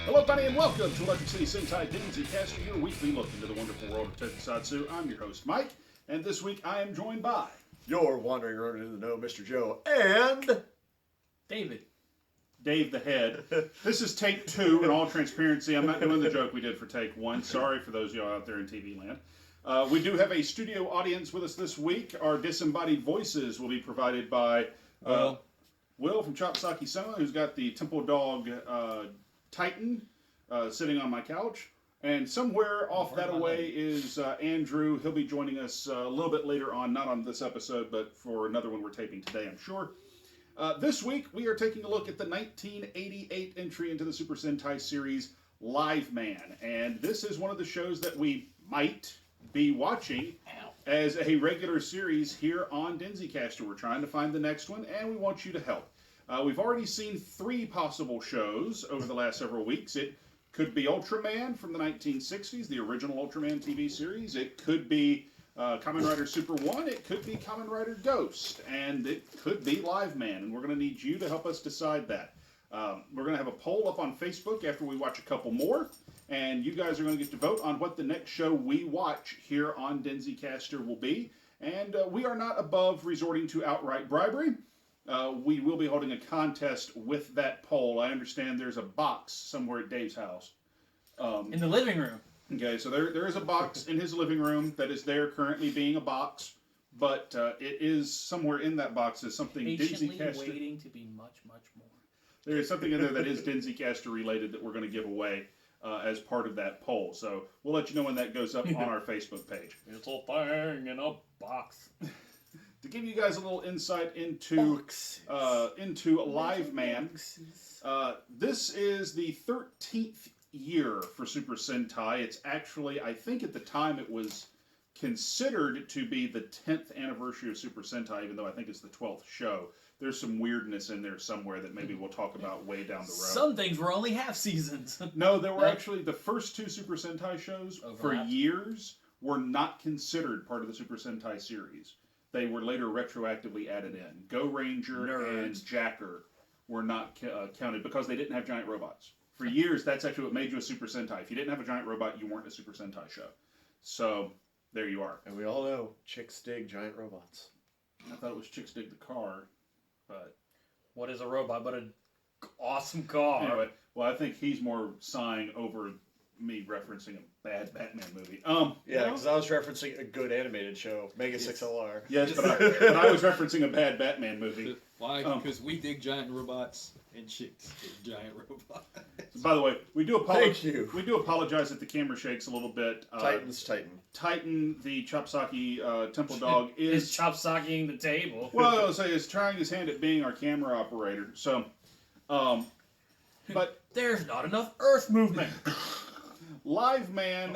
Hello, everybody, and welcome to Electric City Sentai Denzicaster, your weekly look into the wonderful world of Tokusatsu. I'm your host, Mike, and this week I am joined by... Your wandering road into the know, Mr. Joe, and... David. Dave the Head. This is take 2, in all transparency. I'm not doing the joke we did for take 1. Sorry for those of y'all out there in TV land. We do have a studio audience with us this week. Our disembodied voices will be provided by Will from Chopsaki Cinema, who's got the Temple Dog Titan sitting on my couch. And somewhere off that away is Andrew. He'll be joining us a little bit later on, not on this episode, but for another one we're taping today, I'm sure. This week, we are taking a look at the 1988 entry into the Super Sentai series, Liveman. And this is one of the shows that we might be watching as a regular series here on Denzicaster. We're trying to find the next one, and we want you to help. We've already seen 3 possible shows over the last several weeks. It could be Ultraman from the 1960s, the original Ultraman TV series. It could be Kamen Rider Super 1. It could be Kamen Rider Ghost. And it could be Liveman. And we're going to need you to help us decide that. We're going to have a poll up on Facebook after we watch a couple more. And you guys are going to get to vote on what the next show we watch here on Denzicaster will be. And we are not above resorting to outright bribery. We will be holding a contest with that poll. I understand there's a box somewhere at Dave's house. In the living room. Okay, so there is a box in his living room that is there currently being a box, but it is somewhere in that box is something Patiently Denzicaster. waiting to be much, much more. There is something in there that is Denzicaster related that we're going to give away as part of that poll. So we'll let you know when that goes up on our Facebook page. It's a thing in a box. To give you guys a little insight into Liveman, this is the 13th year for Super Sentai. It's actually, I think at the time it was considered to be the 10th anniversary of Super Sentai, even though I think it's the 12th show. There's some weirdness in there somewhere that maybe we'll talk about way down the road. Some things were only half seasons. No, there were actually the first 2 Super Sentai shows for years were not considered part of the Super Sentai series. They were later retroactively added in. Go Ranger and Jacker were not counted because they didn't have giant robots. For years, that's actually what made you a Super Sentai. If you didn't have a giant robot, you weren't a Super Sentai show. So, there you are. And we all know chicks dig giant robots. I thought it was Chicks Dig the Car, but... What is a robot but an awesome car? Anyway, well, I think he's more sighing over me referencing a bad Batman movie. Yeah, because I was referencing a good animated show, Mega 6LR. Yes, but I was referencing a bad Batman movie. Why? Because we dig giant robots and chicks dig giant robots. By the way, we do apologize. Thank you. We do apologize if the camera shakes a little bit. Titan, the Chopsaki Temple Dog, is chopsocking the table. Well, I would say is trying his hand at being our camera operator. So, but there's not enough Earth movement. Liveman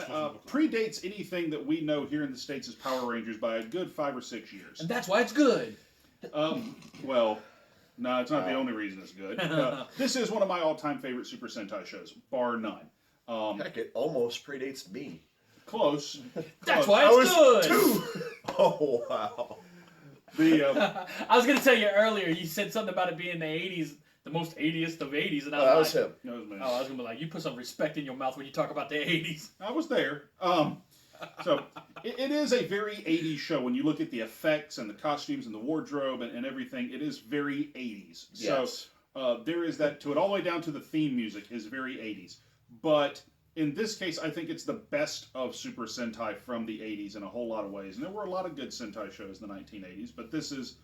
predates anything that we know here in the States as Power Rangers by a good 5 or 6 years. And that's why it's good. Well, no, it's not the only reason it's good. This is one of my all-time favorite Super Sentai shows, bar none. Heck, it almost predates me. Close. That's why it's good. 2. Oh, wow. I was going to tell you earlier, you said something about it being the 80s. The most 80st of 80s, and I was that like, was him. That was me. Oh, I was gonna be like, you put some respect in your mouth when you talk about the 80s. I was there. So it is a very 80s show when you look at the effects and the costumes and the wardrobe and everything. It is very 80s. Yes. So there is that to it, all the way down to the theme music is very 80s. But in this case, I think it's the best of Super Sentai from the 80s in a whole lot of ways. And there were a lot of good Sentai shows in the 1980s, but this is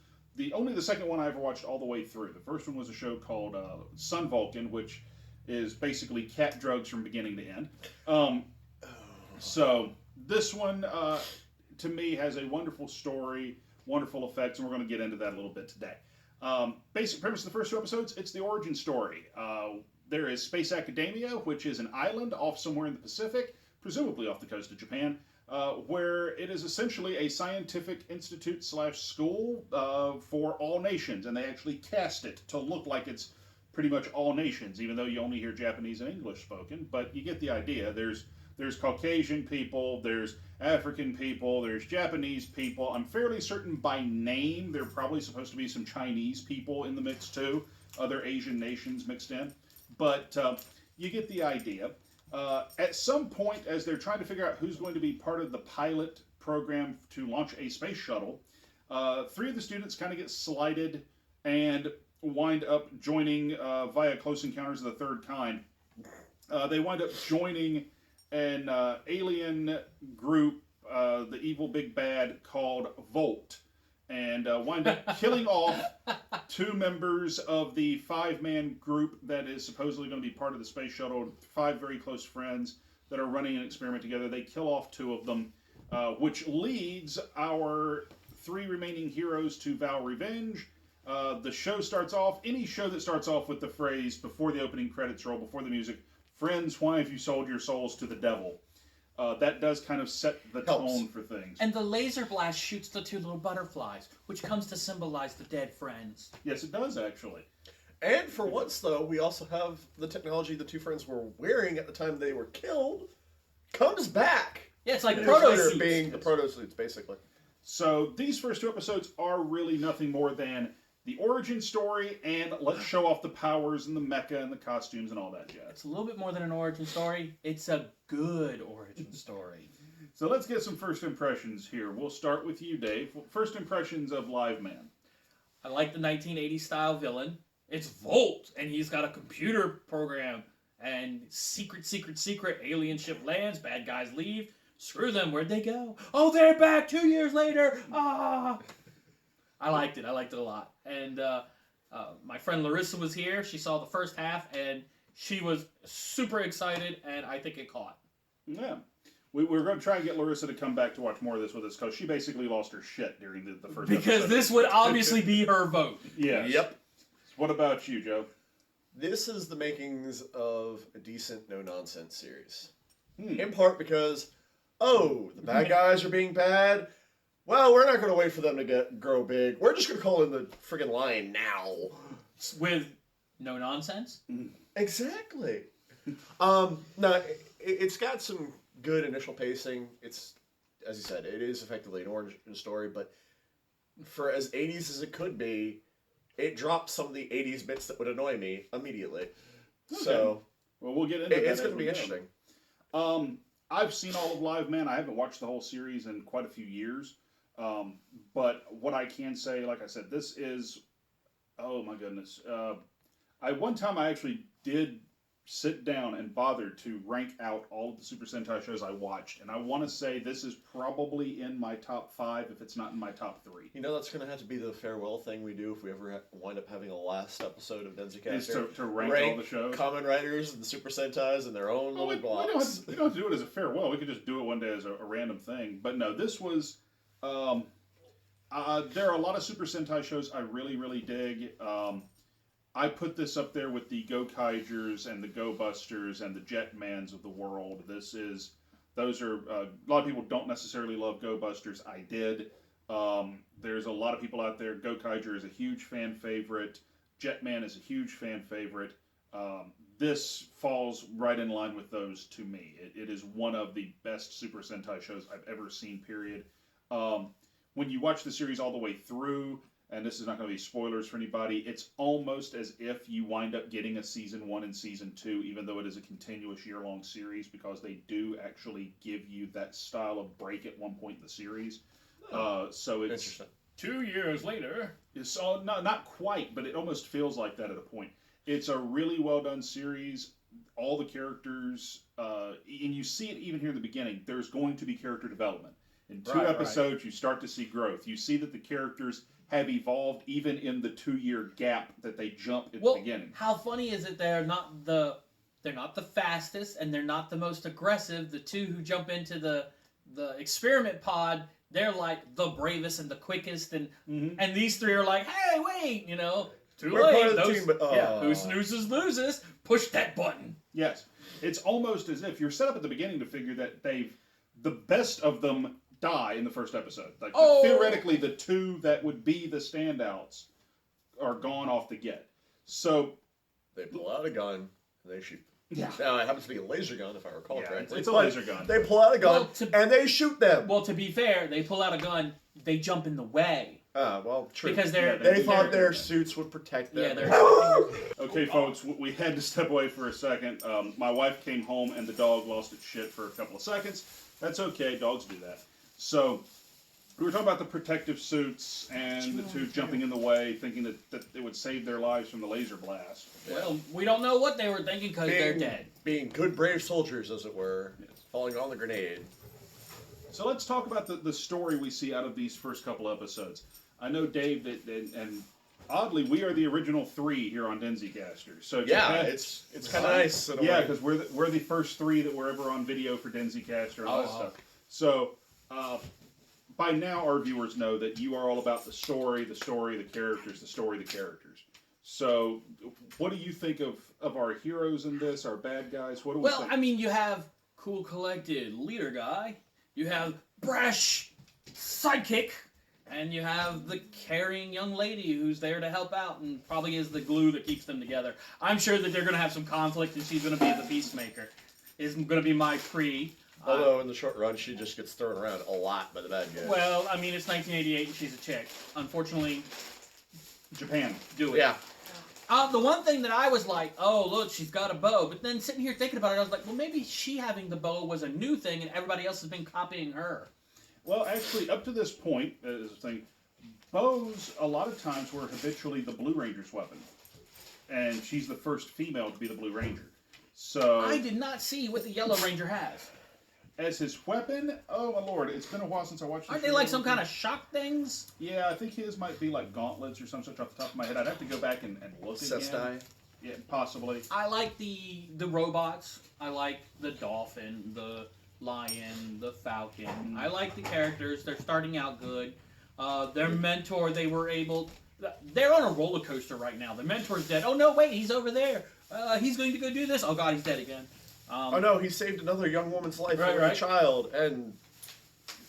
only the second one I ever watched all the way through. The first one was a show called Sun Vulcan, which is basically cat drugs from beginning to end. So this one, to me, has a wonderful story, wonderful effects, and we're going to get into that a little bit today. Basic premise of the first 2 episodes, it's the origin story. There is Space Academia, which is an island off somewhere in the Pacific, presumably off the coast of Japan, where it is essentially a scientific institute / school for all nations, and they actually cast it to look like it's pretty much all nations, even though you only hear Japanese and English spoken, but you get the idea. There's Caucasian people, there's African people, there's Japanese people. I'm fairly certain by name there are probably supposed to be some Chinese people in the mix too, other Asian nations mixed in. But you get the idea. At some point, as they're trying to figure out who's going to be part of the pilot program to launch a space shuttle, 3 of the students kind of get slighted and wind up joining via Close Encounters of the Third Kind. They wind up joining an alien group, the evil big bad, called Volt, and wind up killing off 2 members of the 5-man group that is supposedly going to be part of the space shuttle. 5 very close friends that are running an experiment together. They kill off 2 of them, which leads our 3 remaining heroes to vow revenge. The show starts off, any show that starts off with the phrase before the opening credits roll, before the music, "Friends, why have you sold your souls to the devil?" That does kind of set the tone for things. And the laser blast shoots the 2 little butterflies, which comes to symbolize the dead friends. Yes, it does, actually. And for once, though, we also have the technology the 2 friends were wearing at the time they were killed comes back. Yeah, it's like Years proto later suits. being the proto suits, basically. So these first 2 episodes are really nothing more than the origin story and let's show off the powers and the mecha and the costumes and all that jazz. It's a little bit more than an origin story. It's a good origin story. So let's get some first impressions here. We'll start with you, Dave. First impressions of Liveman. I like the 1980s style villain. It's Volt, and he's got a computer program. And secret alien ship lands, bad guys leave. Screw them, where'd they go? Oh, they're back 2 years later! Ah! I liked it a lot. And my friend Larissa was here. She saw the first half, and she was super excited, and I think it caught. Yeah. We're going to try and get Larissa to come back to watch more of this with us, because she basically lost her shit during the first Because episode. this would obviously be her vote. Yes. Yep. What about you, Joe? This is the makings of a decent no-nonsense series. Hmm. In part because, the bad guys are being bad. Well, we're not going to wait for them to grow big. We're just going to call in the friggin' line now. With no nonsense? Exactly. No, it's got some good initial pacing. It's, as you said, it is effectively an origin story, but for as 80s as it could be, it drops some of the 80s bits that would annoy me immediately. Okay. So, Well, we'll get into that. it's as going to we be go. interesting. I've seen all of Liveman. I haven't watched the whole series in quite a few years. But what I can say, like I said, this is, oh my goodness. One time I actually did sit down and bother to rank out all of the Super Sentai shows I watched. And I want to say this is probably in my top 5, if it's not in my top 3. You know, that's going to have to be the farewell thing we do if we ever wind up having a last episode of Denzicaster. Is to rank all the shows. Common Writers and the Super Sentais and their own Well, little blocks. we don't have to do it as a farewell. We could just do it one day as a random thing. But no, this was... there are a lot of Super Sentai shows I really, really dig. I put this up there with the Go Kaijers and the Go Busters and the Jetmans of the world. Those are, a lot of people don't necessarily love Go Busters. I did. There's a lot of people out there. Go Kaiger is a huge fan favorite. Jetman is a huge fan favorite. This falls right in line with those to me. It is one of the best Super Sentai shows I've ever seen, period. When you watch the series all the way through, and this is not going to be spoilers for anybody, it's almost as if you wind up getting a Season 1 and Season 2, even though it is a continuous year-long series, because they do actually give you that style of break at one point in the series. So it's... Interesting. 2 years later. It's not quite, but it almost feels like that at a point. It's a really well-done series. All the characters, and you see it even here in the beginning, there's going to be character development. In 2 episodes, you start to see growth. You see that the characters have evolved even in the 2-year gap that they jump at the beginning. How funny is it they're not the fastest and they're not the most aggressive. The 2 who jump into the experiment pod, they're like the bravest and the quickest, and these 3 are like, hey, wait, too We're late. part of the team, but Who snoozes loses. Push that button. Yes. It's almost as if you're set up at the beginning to figure that the best of them die in the first episode. Like theoretically, the 2 that would be the standouts are gone off the get. So They pull out a gun and they shoot. Yeah. Now, it happens to be a laser gun, if I recall correctly. it's a laser gun. They pull out a gun and they shoot them. Well, to be fair, they pull out a gun. They jump in the way. Well, true. Because They thought their suits would protect them. Yeah, they're Okay, folks, we had to step away for a second. My wife came home and the dog lost its shit for a couple of seconds. That's okay, dogs do that. So, we were talking about the protective suits and the two jumping in the way, thinking that it would save their lives from the laser blast. Well, we don't know what they were thinking because they're dead. Being good, brave soldiers, as it were, falling on the grenade. So let's talk about the story we see out of these first couple episodes. I know, Dave, and oddly, we are the original 3 here on Denzicaster. So Yeah, it's kind of nice. In a Yeah, way. because we're the first 3 that were ever on video for Denzicaster and all that stuff. So by now, our viewers know that you are all about the story, the characters, the characters. So, what do you think of our heroes in this, our bad guys? What do we think? Well, I mean, you have cool, collected leader guy, you have brash sidekick, and you have the caring young lady who's there to help out and probably is the glue that keeps them together. I'm sure that they're going to have some conflict and she's going to be the peacemaker. Is going to be my pre. Although in the short run, she just gets thrown around a lot by the bad guys. Well, I mean, it's 1988 and she's a chick. Unfortunately, Japan. do it. Yeah. The one thing that I was like, oh, look, she's got a bow. But then sitting here thinking about it, I was like, well, maybe she having the bow was a new thing and everybody else has been copying her. Well, actually, up to this point, as a thing, bows a lot of times were habitually the Blue Ranger's weapon, and she's the first female to be the Blue Ranger. So I did not see what the Yellow Ranger has. as his weapon, oh my lord, it's been a while since I watched. Aren't they like some kind of shock things? Yeah, I think his might be like gauntlets or some such off the top of my head. I'd have to go back and look again. Sestai. Yeah, possibly. I like the robots. I like the dolphin, the lion, the falcon. I like the characters. They're starting out good. Their mentor, they were able... They're on a roller coaster right now. Their mentor's dead. Oh, no, wait, he's over there. He's going to go do this. Oh, God, he's dead again. Oh, no, he saved another young woman's life Right, from right. a child, and...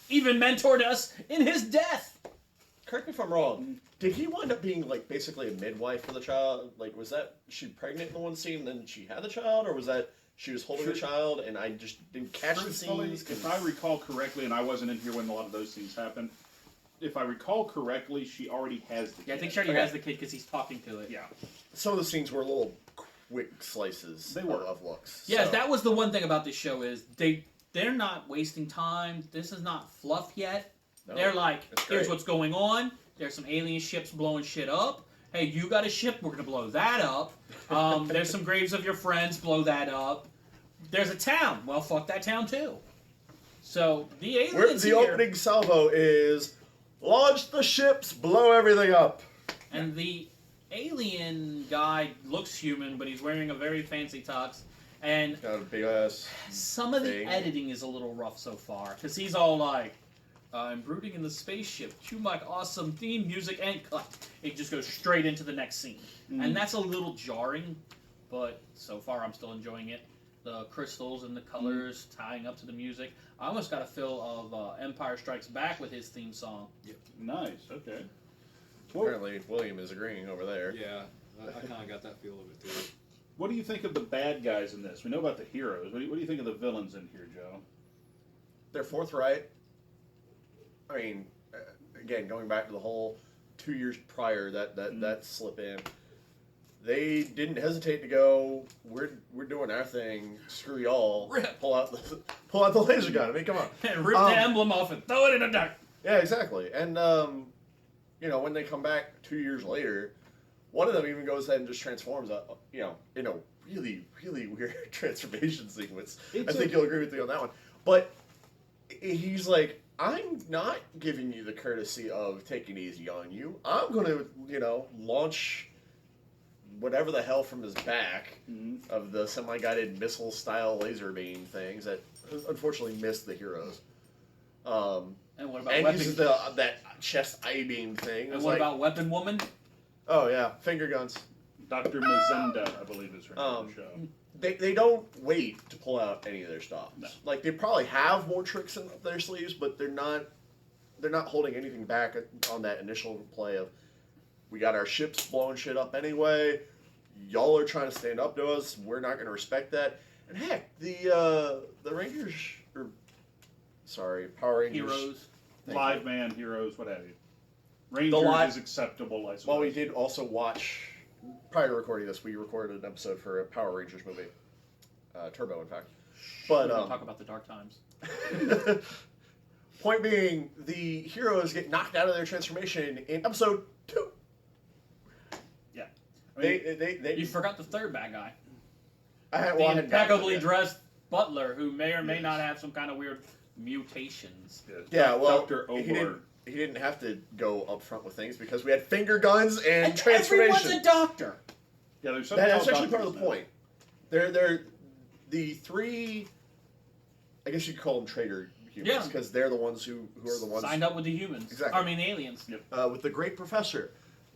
Even mentored us in his death. Correct me if I'm wrong. Did he wind up being, like, basically a midwife for the child? Like, was that she pregnant in the one scene and then she had the child? Or was that she was holding the child and I just didn't catch the Truthfully, scenes? if I recall correctly, and I wasn't in here when a lot of those scenes happened, if I recall correctly, she already has the kid. Yeah, I think she already Okay. has the kid because he's talking to it. Yeah. Some of the scenes were little quick slices They were. of looks. Yes, so. that was the one thing about this show is they're not wasting time. This is not fluff yet. No, They're like, it's here's great. what's going on. There's some alien ships blowing shit up. Hey, you got a ship, we're gonna blow that up. There's some graves of your friends, blow that up. There's a town. Well, fuck that town too. So the aliens The here, opening salvo is launch the ships, blow everything up. and the alien guy looks human, but he's wearing a very fancy tux. And Got a big ass. some of the thing. editing is a little rough so far, because he's all like, I'm brooding in the spaceship, cue my awesome theme music, and cut. It just goes straight into the next scene. And that's a little jarring, but so far I'm still enjoying it. The crystals and the colors tying up to the music. I almost got a feel of Empire Strikes Back with his theme song. Nice. Okay. Well, Apparently, William is agreeing over there. Yeah, I kind of got that feel of it too. what do you think of the bad guys in this? We know about the heroes. What do you think of the villains in here, Joe? They're forthright. I mean, again, going back to the whole 2 years prior, that slip in, they didn't hesitate to go. We're doing our thing. Screw y'all. Rip. Pull out the laser gun. I mean, come on. And rip the emblem off and throw it in the dirt. Yeah, exactly. And when they come back 2 years later, one of them even goes ahead and just transforms, in a really, really weird transformation sequence. I think you'll agree with me on that one. But he's like, I'm not giving you the courtesy of taking it easy on you. I'm going to, launch whatever the hell from his back of the semi-guided missile-style laser beam things that unfortunately missed the heroes. And what about And Weapon? uses that chest I-beam thing. And It's what like, about Weapon Woman? oh yeah, finger guns. Dr. Mazenda, I believe is her name in the show. They don't wait to pull out any of their stops. No. Like they probably have more tricks in their sleeves, but they're not holding anything back on that initial play of we got our ships blowing shit up anyway. Y'all are trying to stand up to us. We're not going to respect that. And heck, the Rangers Power Rangers Heroes. Live man, heroes, what have you. Ranger is acceptable, I suppose. Well, we did also watch, prior to recording this, we recorded an episode for a Power Rangers movie. Turbo, in fact. But We're gonna talk about the dark times. point being, the heroes get knocked out of their transformation in episode 2. Yeah. I mean, They You forgot the third bad guy. I The hadn't gotten impeccably to that. dressed butler who may or may not have some kind of weird mutations. Yeah, well, Dr. he Obler. didn't have to go up front with things because we had finger guns and And transformation. everyone's a doctor. Yeah, there's something That's called actually part of doctors the now. point. They're the 3. I guess you could call them traitor humans Yeah. because they're the ones who are the ones Signed up with the humans. Exactly. I mean, the aliens. Yep. with the great professor.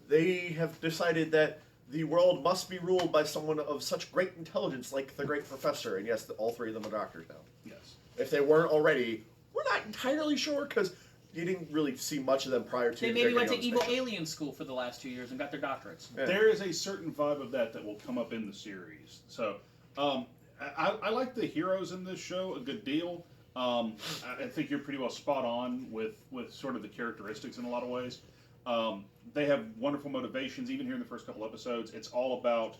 They have decided that the world must be ruled by someone of such great intelligence like the great professor. And yes, all 3 of them are doctors now. Yes. If they weren't already, we're not entirely sure because you didn't really see much of them prior to. They their maybe went to getting on evil station. alien school for the last 2 years and got their doctorates. Yeah. There is a certain vibe of that will come up in the series. So, I like the heroes in this show a good deal. I think you're pretty well spot on with sort of the characteristics in a lot of ways. They have wonderful motivations, even here in the first couple episodes. It's all about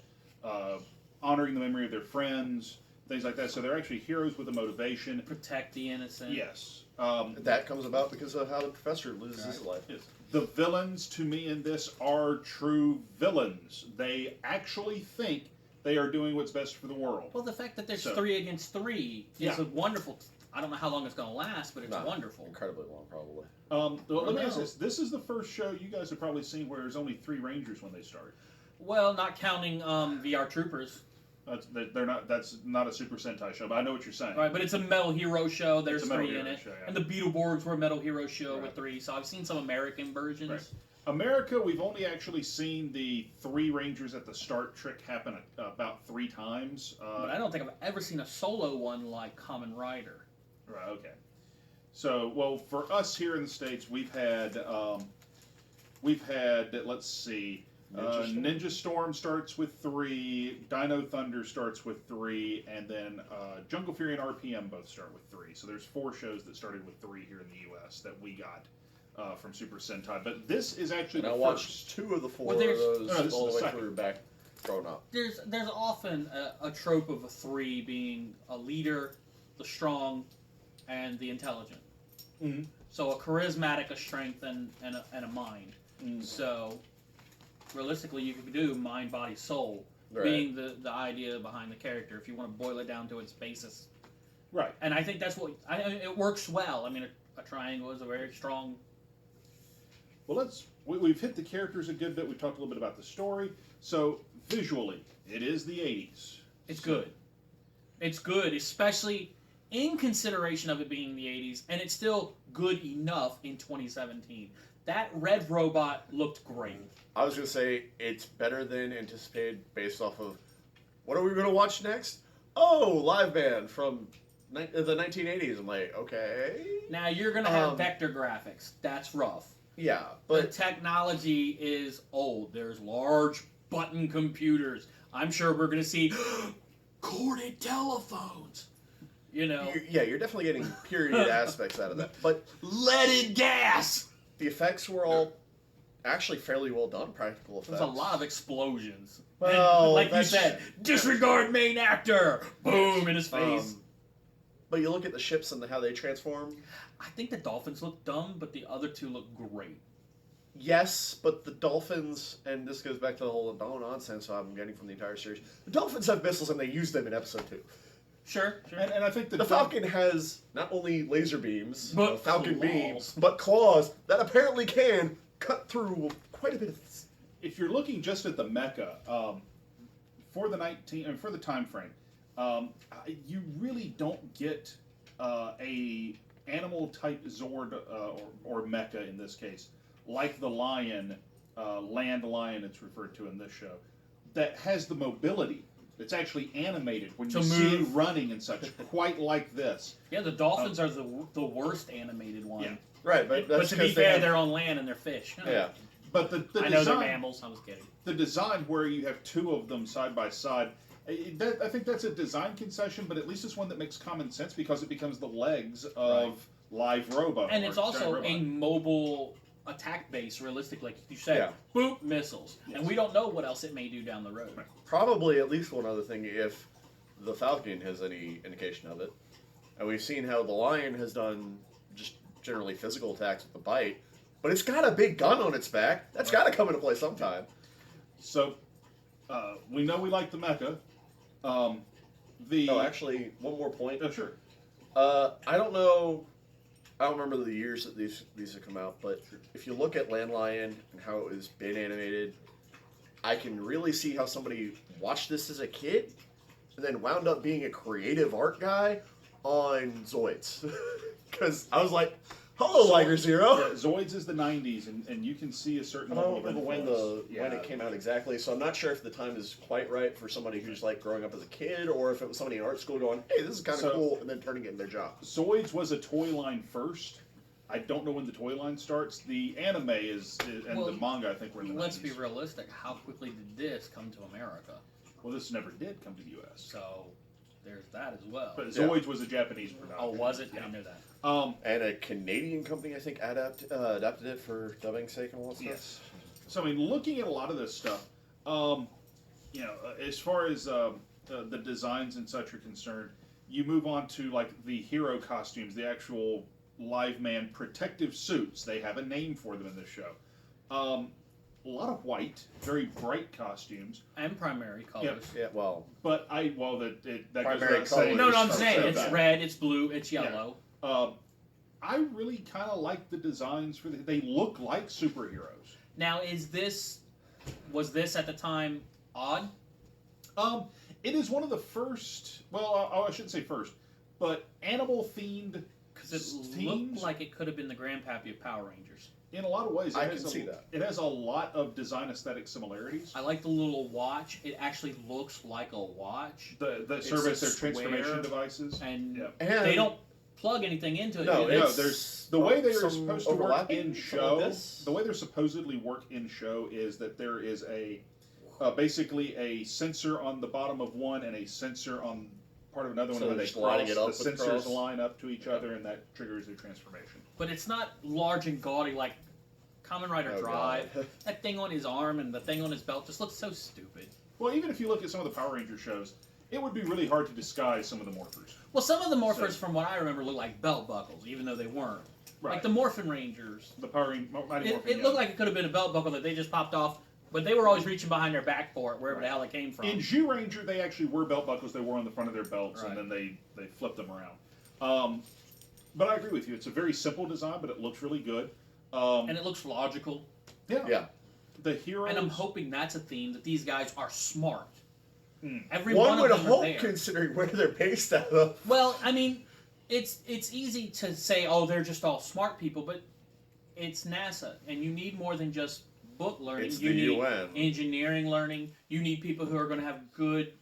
honoring the memory of their friends, things like that. So they're actually heroes with a motivation. Protect the innocent. Yes. That comes about because of how the professor loses his life. Yes. The villains, to me, in this are true villains. They actually think they are doing what's best for the world. Well, the fact that there's So- 3 against 3 is Yeah. a wonderful. I don't know how long it's going to last, but it's Nah, wonderful. Incredibly long, probably. Well, let me ask no. this. This is the first show you guys have probably seen where there's only 3 Rangers when they start. Well, not counting VR Troopers. That's not a Super Sentai show, but I know what you're saying. Right, but it's a Metal Hero show. There's It's a Metal 3 in Hero it. show, yeah. And the Beetleborgs were a Metal Hero show Right. with 3, so I've seen some American versions. Right. America, we've only actually seen the 3 Rangers at the start trick happen about 3 times. But I don't think I've ever seen a solo one like Kamen Rider. Right. Okay. So, well, for us here in the States, we've had let's see, Ninja Storm starts with 3, Dino Thunder starts with 3, and then Jungle Fury and RPM both start with 3. So there's 4 shows that started with 3 here in the U.S. that we got from Super Sentai. But this is actually And the I first. watched 2 of the 4 Well, of there's- those No, this is all the the way second. through back growing up. There's often a trope of a 3 being a leader, the strong, and the intelligent. Mhm. So a charismatic, a strength, and a mind. Mm. So realistically, you could do mind, body, soul, Right. being the idea behind the character. If you want to boil it down to its basis, Right. and I think that's what it works well. I mean, a triangle is a very strong. Well, we've hit the characters a good bit. We've talked a little bit about the story. So visually, it is the 80s. It's good. It's good, especially in consideration of it being the 80s, and it's still good enough in 2017. That red robot looked great. I was going to say it's better than anticipated based off of what are we going to watch next? Oh, live band from the 1980s. I'm like, okay. Now you're gonna have Um, vector graphics. That's rough. Yeah, The but technology is old. There's large button computers. I'm sure we're gonna see corded telephones. You know, you're definitely getting period aspects out of that. But leaded gas. the effects were all actually fairly well done, practical effects. There's a lot of explosions. Well, And like you that's- said, disregard main actor. Boom in his face. But you look at the ships and how they transform. I think the dolphins look dumb, but the other 2 look great. Yes, but the dolphins, and this goes back to the whole no nonsense I'm getting from the entire series. The dolphins have missiles and they use them in episode 2. Sure. And I think The Falcon has not only laser beams, But Falcon claws. beams, but claws that apparently can cut through quite a bit of. if you're looking just at the mecha for the time frame, you really don't get a animal type Zord or mecha in this case, like the lion, land lion it's referred to in this show, that has the mobility. It's actually animated when you To see it move. running and such, quite like this. Yeah, the dolphins are the worst animated one. Yeah. Right, but But that's to be 'cause they fair, have- they're on land and they're fish. yeah. But the I know they're design, mammals. I was kidding. the design where you have 2 of them side by side, I think that's a design concession, but at least it's one that makes common sense because it becomes the legs of live robot. And or it's giant also robot. a mobile attack base, realistic, like you said. Yeah. Boop, missiles. Yes. And we don't know what else it may do down the road. Right. Probably at least one other thing, if the Falcon has any indication of it. And we've seen how the Lion has done just generally physical attacks with the bite, but it's got a big gun on its back. That's got to come into play sometime. So, we know we like the mecha. Oh, actually, one more point. Oh, sure. I don't know. I don't remember the years that these have come out, but if you look at Landlion and how it was been animated, I can really see how somebody watched this as a kid and then wound up being a creative art guy on Zoids. Because I was like, hello, Liger Zero. Yeah, Zoids is the 90s, and you can see a certain I don't level of remember when influence. when it came out exactly, so I'm not sure if the time is quite right for somebody who's like growing up as a kid, or if it was somebody in art school going, "Hey, this is kind of So- cool," and then turning it into their job. Zoids was a toy line first. I don't know when the toy line starts. The anime is and Well, the manga, I think, were in the Let's 90s. be realistic. How quickly did this come to America? Well, this never did come to the U.S. So there's that as well. But Zoids was a Japanese production. Oh, was it? I Yeah. didn't know that. And a Canadian company, I think, adapted it for dubbing sake and all that stuff. Yes. So I mean, looking at a lot of this stuff, as far as the designs and such are concerned, you move on to like the hero costumes, the actual live man protective suits. They have a name for them in this show. A lot of white, very bright costumes. And primary colors. Yeah, well, But that goes Primary without saying. colors. No, I'm So saying it's that. red, it's blue, it's yellow. I really kind of like the designs for they look like superheroes. Now, was this at the time odd? It is one of the first. Well, I shouldn't say first, but animal-themed. Because it teams looked like it could have been the grandpappy of Power Rangers. in a lot of ways. I can see that. It has a lot of design aesthetic similarities. I like the little watch. It actually looks like a watch. That serve as their square, transformation devices. And Yeah. and they don't plug anything into it. No, do they? No, it's there's the way they are some supposed to work overlapping, in some show. of this. The way they're supposedly work in show is that there is basically a sensor on the bottom of one and a sensor on part of another one So where they just lining cross. it up The with sensors cross? line up to each other, and that triggers their transformation. But it's not large and gaudy like Kamen Rider Oh, Drive. God. That thing on his arm and the thing on his belt just looks so stupid. Well, even if you look at some of the Power Ranger shows, it would be really hard to disguise some of the morphers. Well, some of the morphers, So- from what I remember, look like belt buckles, even though they weren't. Right. Like the Morphin Rangers. The Power Ranger, Mighty It, Morphin, it yeah. looked like it could have been a belt buckle that they just popped off, but they were always reaching behind their back for it, wherever the hell it came from. In Zhu Ranger, they actually were belt buckles they wore on the front of their belts, Right. and then they flipped them around. But I agree with you. It's a very simple design, but it looks really good. And it looks logical. Yeah. The heroes. And I'm hoping that's a theme, that these guys are smart. Hmm. Every One one would of them are hope, there. considering where they're based out of. Well, I mean, it's easy to say, oh, they're just all smart people, but it's NASA, and you need more than just book learning. It's you the need UN. engineering learning. You need people who are going to have good,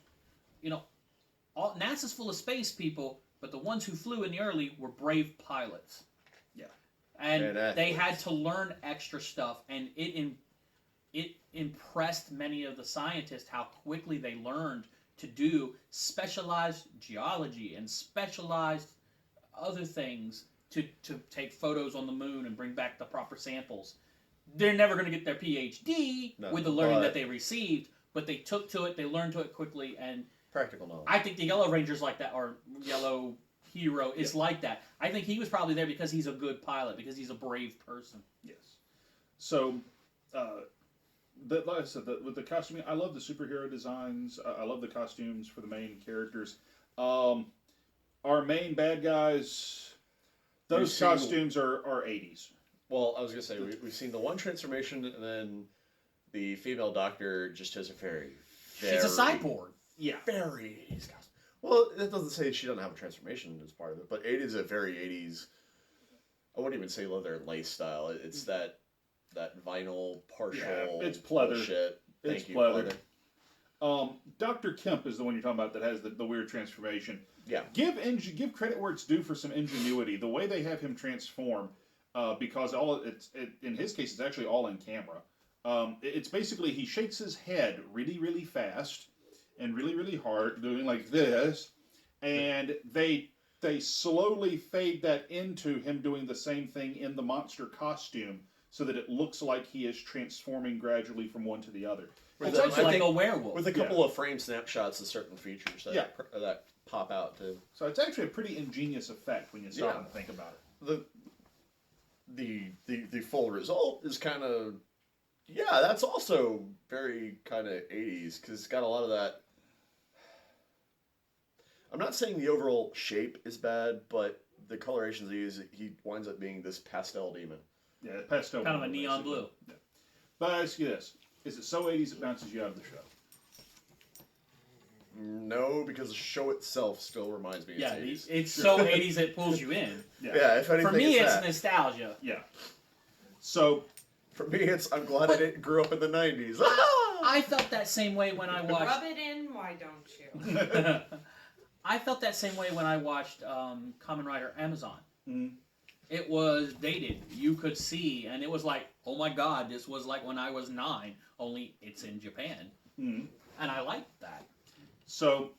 NASA's full of space people, but the ones who flew in the early were brave pilots. Yeah. And And they athletes. had to learn extra stuff, and it impressed many of the scientists how quickly they learned to do specialized geology and specialized other things to take photos on the moon and bring back the proper samples. They're never going to get their PhD No, with the learning but- that they received, but they took to it, they learned to it quickly, and Practical knowledge. I think the Yellow Ranger's like that, or Yellow Hero is like that. I think he was probably there because he's a good pilot, because he's a brave person. Yes. So, like I said, with the costuming, I love the superhero designs. I love the costumes for the main characters. Our main bad guys, those We've seen- costumes are 80s. Well, I was going to say, we've seen the one transformation, and then the female doctor just has a very She's a cyborg. Yeah. very 80s costume. Well, that doesn't say she doesn't have a transformation as part of it, but it is a very 80s, I wouldn't even say leather and lace style. It's that vinyl partial Yeah, it's pleather. bullshit. It's Thank you, pleather. pleather. Dr. Kemp is the one you're talking about that has the weird transformation. Yeah. Give credit where it's due for some ingenuity. The way they have him transform, because in his case it's actually all in camera. It's basically he shakes his head really, really fast and really, really hard, doing like this, and they slowly fade that into him doing the same thing in the monster costume. so that it looks like he is transforming gradually from one to the other. With It's the- also I like think a werewolf. with a couple of frame snapshots of certain features that pop out too. So it's actually a pretty ingenious effect when you stop and think about it. The full result is kind of that's also very kind of 80s because it's got a lot of that. I'm not saying the overall shape is bad, but the colorations he winds up being this pastel demon. Yeah, pastel. Kind of a blue, neon basically. blue. Yeah. But I ask you this: is it so 80s it bounces you out of the show? No, because the show itself still reminds me. Yeah, It's 80s. it's so 80s it pulls you in. Yeah, if anything, For me, it's that. nostalgia. Yeah. So For me, it's I'm glad I didn't grew up in the 90s. I felt that same way when I watched. Rub it in, why don't you? I felt that same way when I watched Kamen Rider Amazon. Mhm. It was dated. You could see, and it was like, oh my god, this was like when I was 9. Only it's in Japan, mhm. and I liked that. So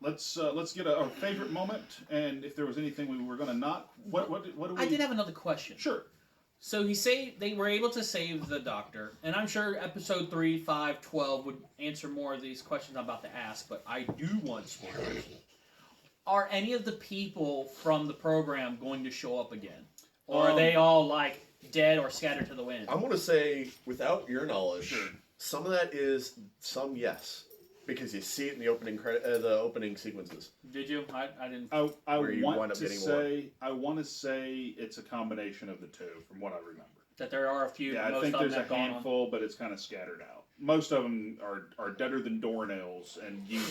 let's get our favorite moment, and if there was anything we were going to knock, what do we? I did have another question. Sure. So they were able to save the Doctor, and I'm sure episode 3, 5, 12 would answer more of these questions I'm about to ask, but I do want spoilers. Are any of the people from the program going to show up again? Or are they all, like, dead or scattered to the wind? I want to say, without your knowledge, Sure. some of that is yes, because you see it in the opening sequences. Did you? I didn't. I Where you wind want up to getting say I want to say it's a combination of the two, from what I remember. That there are a few, Yeah, I most think of them there's a have gone on. handful, but it's kind of scattered out. Most of them are deader than doornails, and you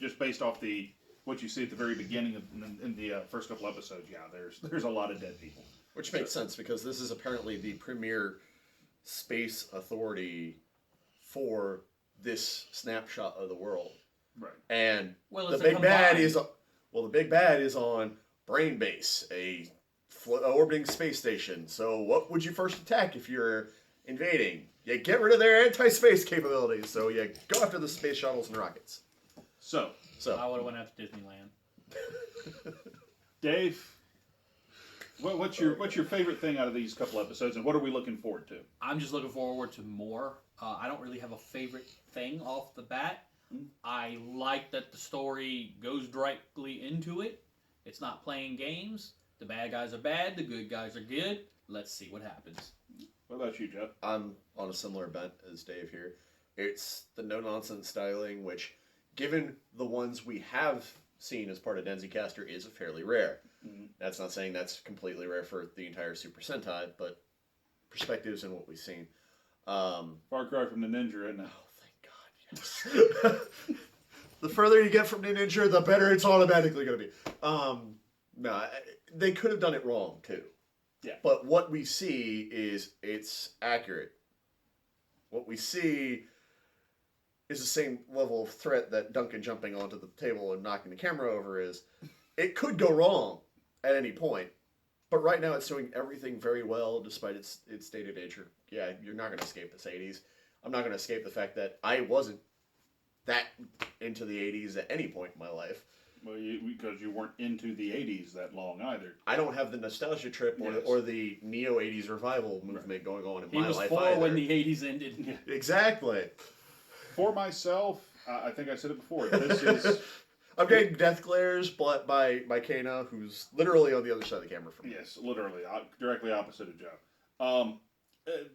just based off what you see at the very beginning of in the first couple episodes. Yeah, there's a lot of dead people. Which makes sense, because this is apparently the premier space authority for this snapshot of the world. Right. And Well, the it's a big bad combined- the big bad is on Brain Base, a orbiting space station. So what would you first attack if you're invading? You get rid of their anti-space capabilities, so you go after the space shuttles and rockets. So, I would have went after Disneyland. Dave, what's your favorite thing out of these couple episodes, and what are we looking forward to? I'm just looking forward to more. I don't really have a favorite thing off the bat. I like that the story goes directly into it. It's not playing games. The bad guys are bad. The good guys are good. Let's see what happens. What about you, Jeff? I'm on a similar bent as Dave here. It's the no-nonsense styling, which, given the ones we have seen as part of Denzicaster, is fairly rare. Mm-hmm. That's not saying that's completely rare for the entire Super Sentai, but perspectives in what we've seen. Far cry from the ninja, isn't it? Oh, thank God, yes. The further you get from the ninja, the better it's automatically going to be. No, they could have done it wrong, too. Yeah. But what we see is it's accurate. What we see is the same level of threat that Duncan jumping onto the table and knocking the camera over is. It could go wrong at any point, but right now it's doing everything very well despite its dated nature. Yeah, you're not going to escape this 80s. I'm not going to escape the fact that I wasn't that into the 80s at any point in my life. Well, because you weren't into the 80s that long either. I don't have the nostalgia trip Yes. or the neo 80s revival movement going on in He my was life 4 either. when the 80s ended. Yeah. Exactly. For myself, I think I said it before. This is I'm getting death glares by Kana, who's literally on the other side of the camera from me. yes, literally directly opposite of Joe.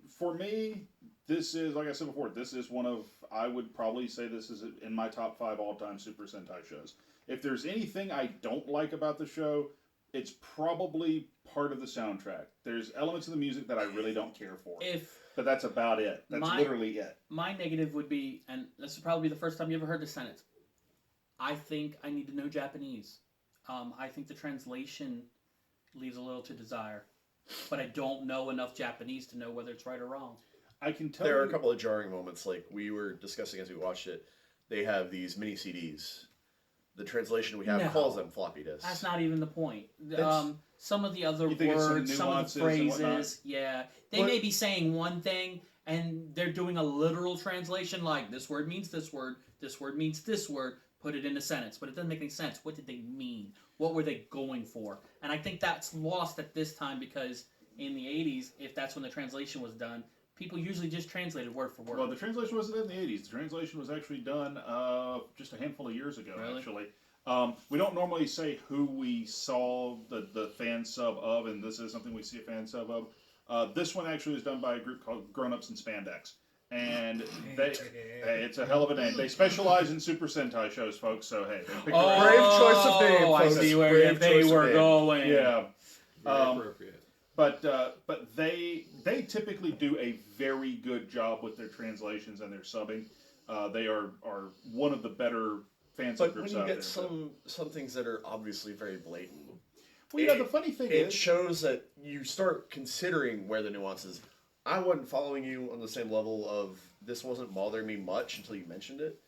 For me, this is, like I said before, this is one of, I would probably say this is in my top 5 all-time Super Sentai shows. If there's anything I don't like about the show, it's probably part of the soundtrack. There's elements of the music that I really don't care for. But that's about it. That's literally it. My negative would be, and this would probably be the first time you ever heard this sentence, I think I need to know Japanese. I think the translation leaves a little to desire. But I don't know enough Japanese to know whether it's right or wrong. I can tell There are you, a couple of jarring moments, like we were discussing as we watched it. They have these mini CDs. The translation we have No. calls them floppy disks. That's not even the point. That's- Some of the other You think it's some words, some of the nuances and whatnot? phrases, yeah. They What- may be saying one thing, and they're doing a literal translation, like this word means this word means this word, put it in a sentence. But it doesn't make any sense. What did they mean? What were they going for? And I think that's lost at this time because in the 80s, if that's when the translation was done, people usually just translated word for word. Well, the translation wasn't in the 80s. The translation was actually done just a handful of years ago, Really? actually. We don't normally say who we saw the fan sub of, and this is something we see a fan sub of. This one actually was done by a group called Grown Ups in Spandex. And it's a hell of a name. They specialize in Super Sentai shows, folks, so hey. They picked the right- Brave choice of name, I folks. see where Brave they choice of were name. going. Yeah. Very appropriate. But they typically do a very good job with their translations and their subbing. They are one of the better fan sub But when groups you out get there. some things that are obviously very blatant, Well, yeah, the funny thing it is, shows that you start considering where the nuances. I wasn't following you on the same level of this wasn't bothering me much until you mentioned it,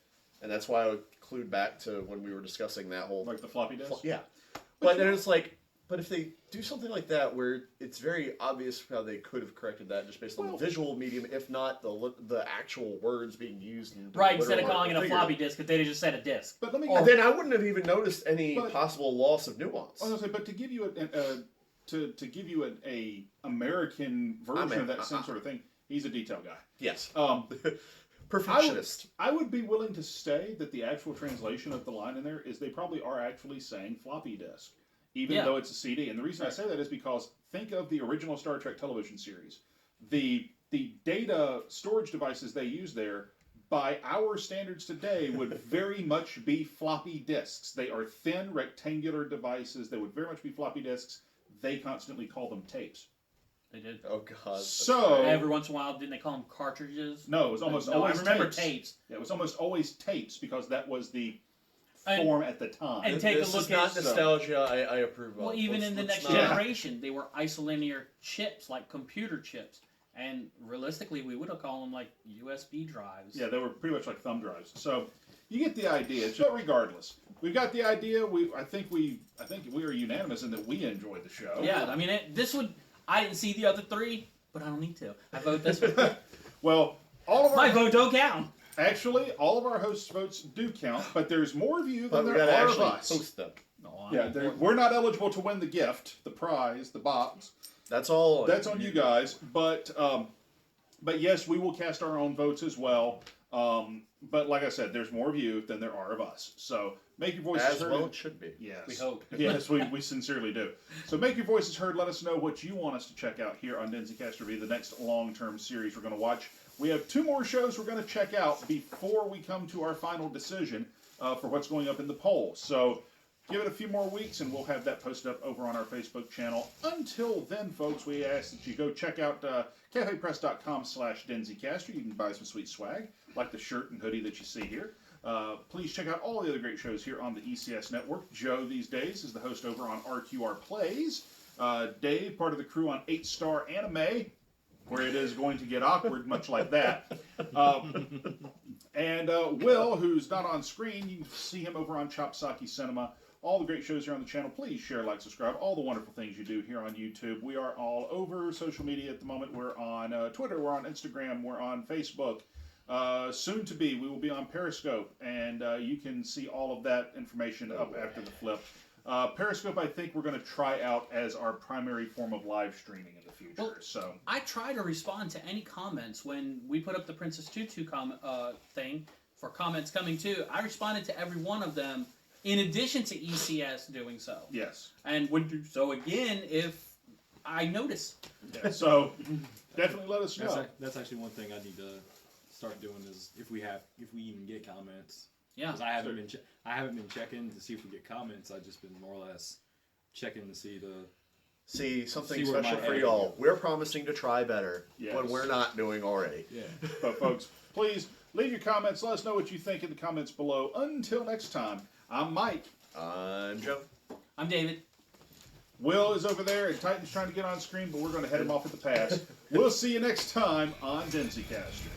and that's why I clued back to when we were discussing that whole like the floppy disk. yeah. But then it's like, but if they do something like that where it's very obvious how they could have corrected that just based on the visual medium, if not the actual words being used. In the Right, instead of literal calling it a figure. floppy disk, if they'd have just said a disk. But let me. And then I wouldn't have even noticed any But- possible loss of nuance. I was gonna say, but to give you to give you a American version I'm of that same sort of thing, he's a detail guy. Yes. Perfectionist. I would be willing to say that the actual translation of the line in there is they probably are actually saying floppy disk, even Yeah. though it's a CD. And the reason I say that is because think of the original Star Trek television series. The data storage devices they use there, by our standards today, would very much be floppy disks. They are thin, rectangular devices. They would very much be floppy disks. They constantly call them tapes. They did. Oh God. So Every once in a while, didn't they call them cartridges? no, it was almost No, always I remember tapes. tapes. Yeah, it was almost always tapes because that was the And- form at the time. and take a This look is not at- nostalgia. I approve of. Well, even in the Let's next not- generation, they were isolinear chips, like computer chips. And realistically, we would have called them like USB drives. Yeah, they were pretty much like thumb drives. So you get the idea. But regardless, we've got the idea. I think we are unanimous in that we enjoyed the show. Yeah, I mean, this would. I didn't see the other three, but I don't need to. I vote this one. Well, all of My our vote don't count. actually all of our hosts' votes do count, but there's more of you But than we there gotta are of actually us. post them. No, I'm Yeah, all for it. we're not eligible to win the gift, the prize, the box. That's all. That's on you guys. But yes, we will cast our own votes as well. But like I said, there's more of you than there are of us. So make your voices As heard. well it should be. Yes. We hope. Yes, we sincerely do. So make your voices heard. Let us know what you want us to check out here on Denzicaster V, the next long-term series we're going to watch. We have 2 more shows we're going to check out before we come to our final decision for what's going up in the poll. So give it a few more weeks, and we'll have that posted up over on our Facebook channel. Until then, folks, we ask that you go check out cafepress.com/Denzicaster. You can buy some sweet swag, like the shirt and hoodie that you see here. Please check out all the other great shows here on the ECS Network. Joe, these days, is the host over on RQR Plays. Dave, part of the crew on 8-Star Anime, where it is going to get awkward, much like that. And Will, who's not on screen, you can see him over on Chopsaki Cinema. All the great shows here on the channel. Please share, like, subscribe, all the wonderful things you do here on YouTube. We are all over social media at the moment. We're on Twitter, we're on Instagram, we're on Facebook. Soon to be, we will be on Periscope, and you can see all of that information up after the flip. Periscope, I think we're going to try out as our primary form of live streaming in the future. Well, So I try to respond to any comments when we put up the Princess Tutu thing for comments coming too. I responded to every one of them, in addition to ECS doing so, yes, and would do so again if I notice. yeah, so definitely let us know. That's actually one thing I need to start doing is if we even get comments. Yeah. Because I haven't been checking to see if we get comments. I've just been more or less checking to see Something See where special my for head y'all. is. We're promising to try better Yes. when we're not doing already. Yeah. But folks, please leave your comments. Let us know what you think in the comments below. Until next time, I'm Mike. I'm Joe. I'm David. Will is over there, and Titan's trying to get on screen, but we're going to head him off at the pass. We'll see you next time on Denzicaster.